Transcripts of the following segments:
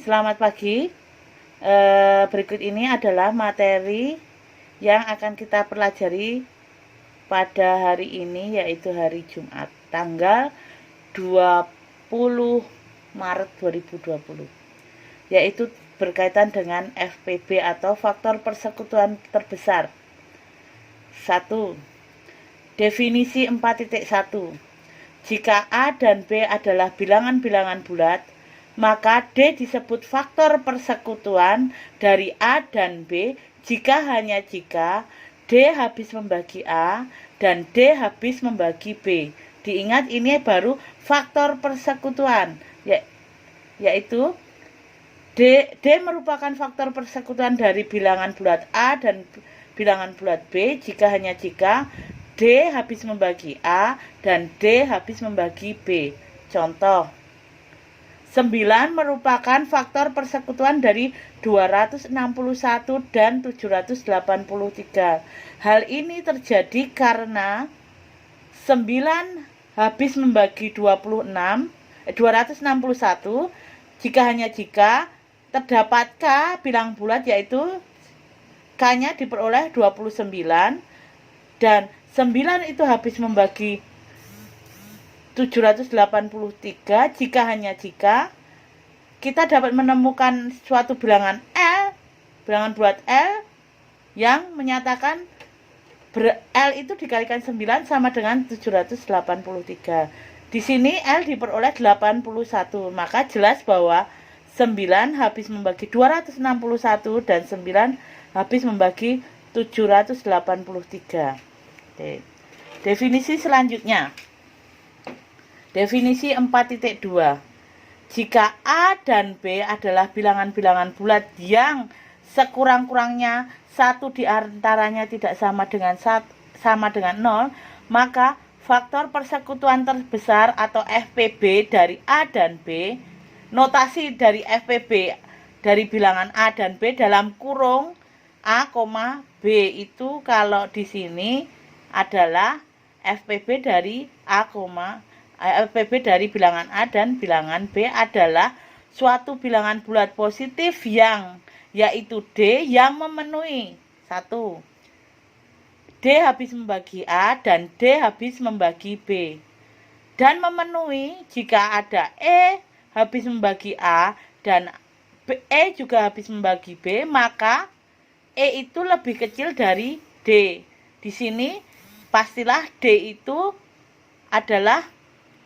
Selamat pagi. Berikut ini adalah materi yang akan kita pelajari pada hari ini, yaitu hari Jumat, tanggal 20 Maret 2020, yaitu berkaitan dengan FPB atau faktor persekutuan terbesar. 1. Definisi 4.1. Jika A dan B adalah bilangan-bilangan bulat, maka D disebut faktor persekutuan dari A dan B hanya jika D habis membagi A dan D habis membagi B. Diingat, ini baru faktor persekutuan, yaitu D merupakan faktor persekutuan dari bilangan bulat A dan bilangan bulat B hanya jika D habis membagi A dan D habis membagi B. Contoh, 9 merupakan faktor persekutuan dari 261 dan 783. Hal ini terjadi karena 9 habis membagi 261 hanya jika terdapat K bilang bulat, yaitu K-nya diperoleh 29 dan 9 itu habis membagi 783 hanya jika kita dapat menemukan suatu bilangan L, bilangan bulat L, yang menyatakan L itu dikalikan 9 sama dengan 783. Di sini L diperoleh 81, maka jelas bahwa 9 habis membagi 261 dan 9 habis membagi 783. Oke. Definisi selanjutnya. Definisi 4.2. Jika A dan B adalah bilangan-bilangan bulat yang sekurang-kurangnya satu di antaranya tidak sama dengan 0, maka faktor persekutuan terbesar atau FPB dari A dan B, notasi dari FPB dari bilangan A dan B dalam kurung A, B itu kalau di sini adalah FPB dari FPB dari bilangan A dan bilangan B adalah suatu bilangan bulat positif yaitu D yang memenuhi 1. D habis membagi A dan D habis membagi B. Dan memenuhi jika ada E habis membagi A dan E juga habis membagi B, maka E itu lebih kecil dari D. Di sini pastilah D itu adalah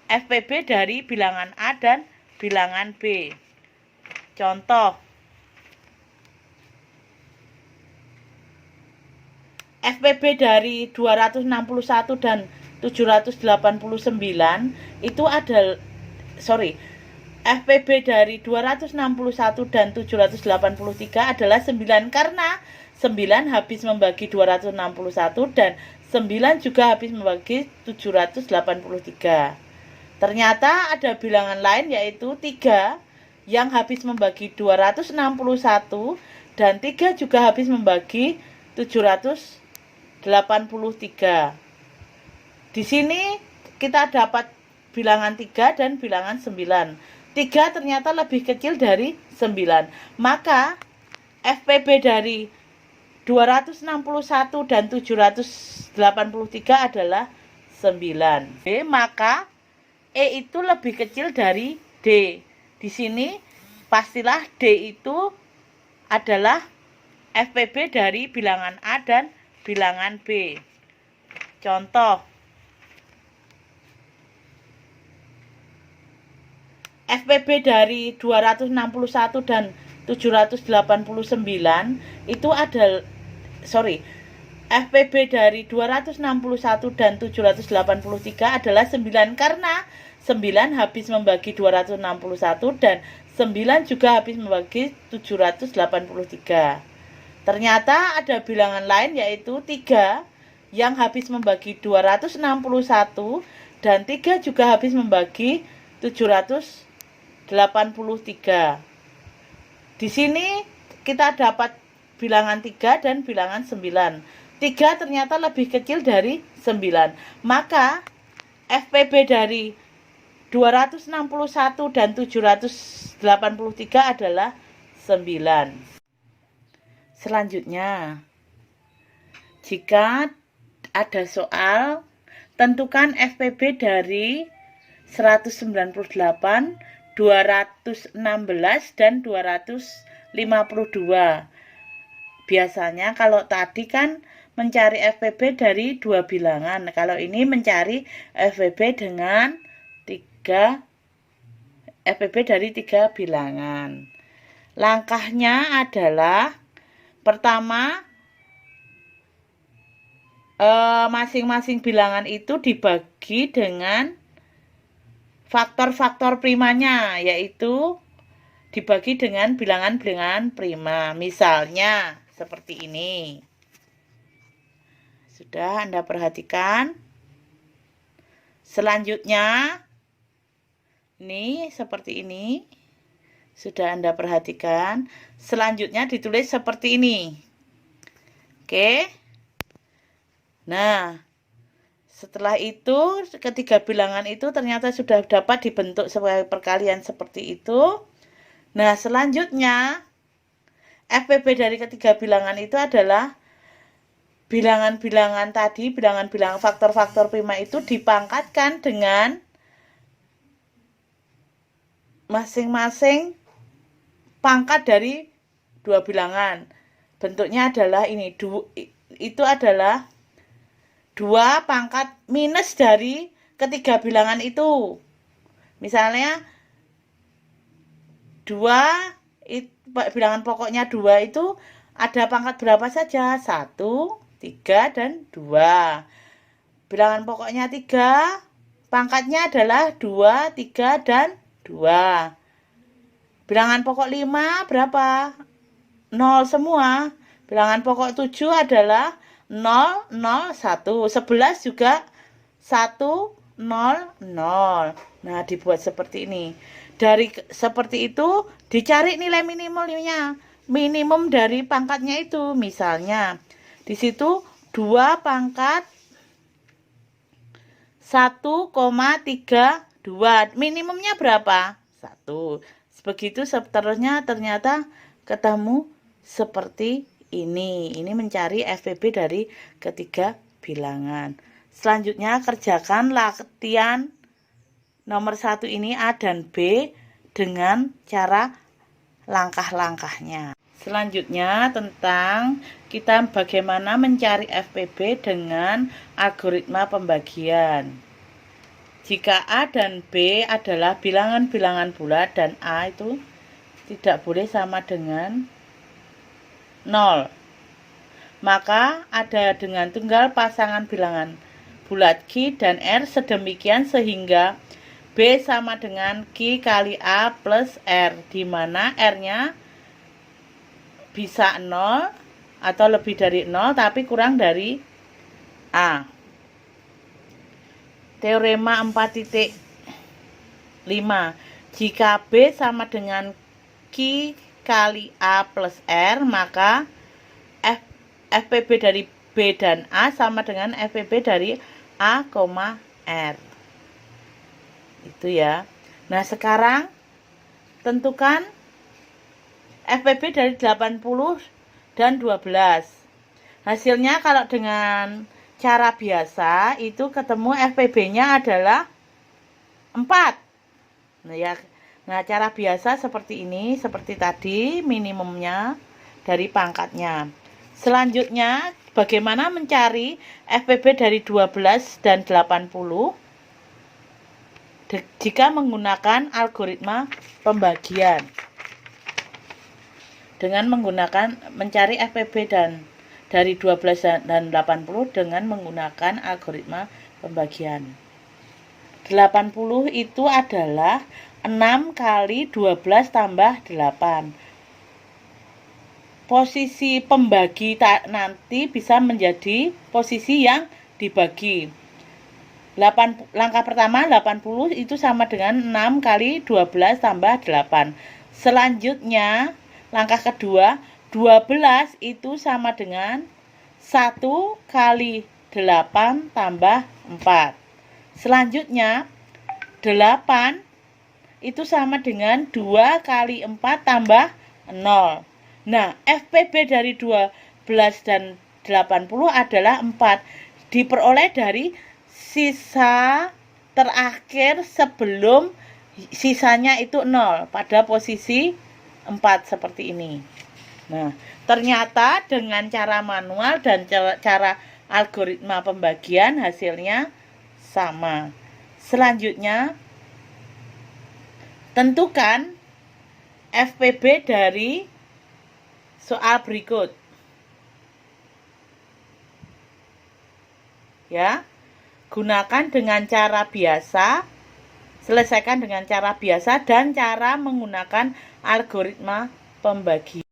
FPB dari bilangan A dan bilangan B. Contoh, FPB dari 261 dan 789 itu FPB dari 261 dan 783 adalah 9 karena 9 habis membagi 261 dan 9 juga habis membagi 783. Ternyata ada bilangan lain, yaitu 3 yang habis membagi 261 dan 3 juga habis membagi 783. Di sini kita dapat bilangan 3 dan bilangan 9. 3 ternyata lebih kecil dari 9. Maka FPB dari 261 dan 783 adalah 9. Maka E itu lebih kecil dari D. Di sini pastilah D itu adalah FPB dari bilangan A dan bilangan B. Contoh, FPB dari 261 dan 789 itu FPB dari 261 dan 783 adalah 9 karena 9 habis membagi 261 dan 9 juga habis membagi 783. Ternyata ada bilangan lain, yaitu 3 yang habis membagi 261 dan 3 juga habis membagi 783. Di sini kita dapat bilangan 3 dan bilangan 9. 3 ternyata lebih kecil dari 9. Maka FPB dari 261 dan 783 adalah 9. Selanjutnya, jika ada soal, tentukan FPB dari 198, 216, dan 252. Biasanya kalau tadi kan mencari FPB dari 2 bilangan. Kalau ini mencari FPB dengan 3 FPB dari 3 bilangan. Langkahnya adalah pertama, masing-masing bilangan itu dibagi dengan faktor-faktor primanya, yaitu dibagi dengan bilangan-bilangan prima. Misalnya seperti ini. Sudah Anda perhatikan. Selanjutnya, ini seperti ini. Sudah Anda perhatikan. Selanjutnya ditulis seperti ini. Oke. Nah, setelah itu ketiga bilangan itu ternyata sudah dapat dibentuk sebagai perkalian seperti itu. Nah, selanjutnya FPB dari ketiga bilangan itu adalah bilangan-bilangan tadi, bilangan-bilangan faktor-faktor prima itu dipangkatkan dengan masing-masing pangkat dari 2 bilangan. Bentuknya adalah ini. Itu adalah 2 pangkat minus dari ketiga bilangan itu. Misalnya 2, bilangan pokoknya 2 itu ada pangkat berapa saja? 1, 3, dan 2. Bilangan pokoknya 3, pangkatnya adalah 2, 3, dan 2. Bilangan pokok 5 berapa? 0 semua. Bilangan pokok 7 adalah 0, 0, 1. 11 juga 1, 0, 0. Nah, dibuat seperti ini. Dari seperti itu, dicari nilai minimumnya. Minimum dari pangkatnya itu. Misalnya, di situ 2 pangkat 1,32. Minimumnya berapa? 1. Begitu seterusnya ternyata ketemu seperti ini. Ini mencari FPB dari ketiga bilangan. Selanjutnya kerjakan latihan nomor 1 ini A dan B dengan cara langkah-langkahnya. Selanjutnya tentang kita bagaimana mencari FPB dengan algoritma pembagian. Jika A dan B adalah bilangan-bilangan bulat dan A itu tidak boleh sama dengan 0, maka ada dengan tunggal pasangan bilangan bulat Q dan R sedemikian sehingga B sama dengan Q kali A plus R, di mana R-nya bisa 0 atau lebih dari 0 tapi kurang dari A. Teorema 4.5. Jika B sama dengan Q kali A plus R, maka FPB dari B dan A sama dengan FPB dari A, R. Itu ya. Nah, sekarang tentukan FPB dari 80 dan 12. Hasilnya kalau dengan cara biasa itu ketemu FPB-nya adalah 4. Nah, ya. Nah, cara biasa seperti ini, seperti tadi minimumnya dari pangkatnya. Selanjutnya, bagaimana mencari FPB dari 12 dan 80? Jika menggunakan algoritma pembagian. Dengan menggunakan mencari FPB dari 12 dan 80 dengan menggunakan algoritma pembagian. 80 itu adalah 6 kali 12 tambah 8. Posisi pembagi nanti bisa menjadi posisi yang dibagi. Langkah pertama 80 itu sama dengan 6 kali 12 tambah 8. Selanjutnya langkah kedua 12 itu sama dengan 1 kali 8 tambah 4. Selanjutnya 8 itu sama dengan 2 kali 4 tambah 0. Nah, FPB dari 12 dan 80 adalah 4. Diperoleh dari sisa terakhir sebelum sisanya itu 0 pada posisi 4 seperti ini. Nah, ternyata dengan cara manual dan cara algoritma pembagian hasilnya sama. Selanjutnya, tentukan FPB dari soal berikut. Ya, gunakan dengan cara biasa, selesaikan dengan cara biasa dan cara menggunakan algoritma pembagian.